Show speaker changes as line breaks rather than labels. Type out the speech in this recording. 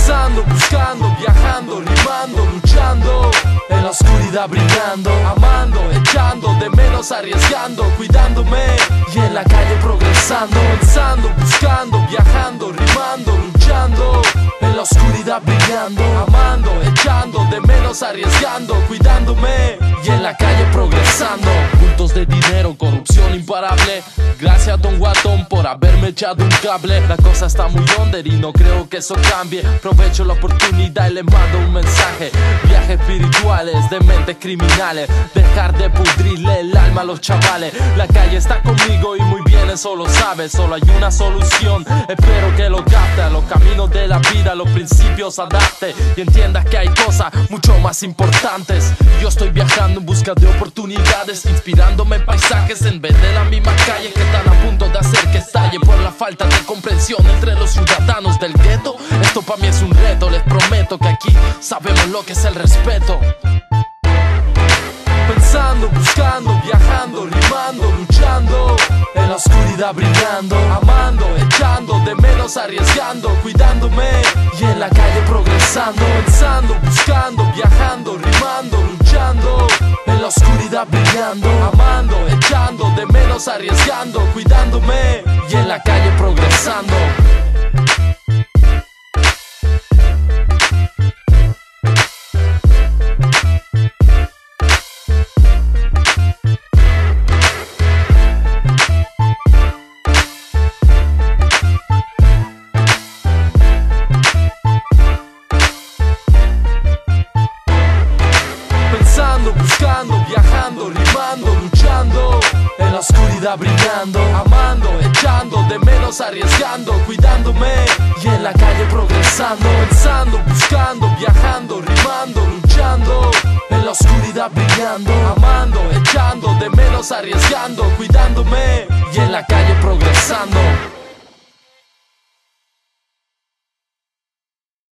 Pensando, buscando, viajando, rimando, luchando, en la oscuridad brillando, amando, echando de menos, arriesgando, cuidándome y en la calle progresando. Pensando, buscando, viajando, rimando, luchando, en la oscuridad brillando, amando, echando de menos, arriesgando, cuidándome y en la calle progresando. Bultos de dinero, corrupción imparable. Gracias a Don Guatón por haberme echado un cable. La cosa está muy under y no creo que eso cambie. Aprovecho la oportunidad y le mando un mensaje. Viajes espirituales de mentes criminales. Dejar de pudrirle el alma a los chavales. La calle está conmigo y muy bien eso lo sabe. Solo hay una solución, espero que lo capte. A los caminos de la vida, los principios adapte y entiendas que hay cosas mucho más importantes. Yo estoy viajando en busca de oportunidades, inspirándome en paisajes en vez de la misma calle que están a punto de hacer que estalle por la falta de comprensión entre los ciudadanos del gueto. Esto para mí es un reto, les prometo que aquí sabemos lo que es el respeto. Pensando, buscando, viajando, rimando, luchando, en la oscuridad brillando, amando, echando de menos, arriesgando, cuidándome y en la calle progresando. Pensando, buscando, viajando, rimando, luchando, en la oscuridad brillando, amando, echando de menos, arriesgando, cuidándome y en la calle progresando. Pensando, buscando, viajando, rimando, luchando, en la oscuridad brillando, amando, echando de menos, arriesgando, cuidándome y en la calle progresando. Pensando, buscando, viajando, rimando, luchando, en la oscuridad brillando, amando, echando de menos, arriesgando, cuidándome y en la calle progresando.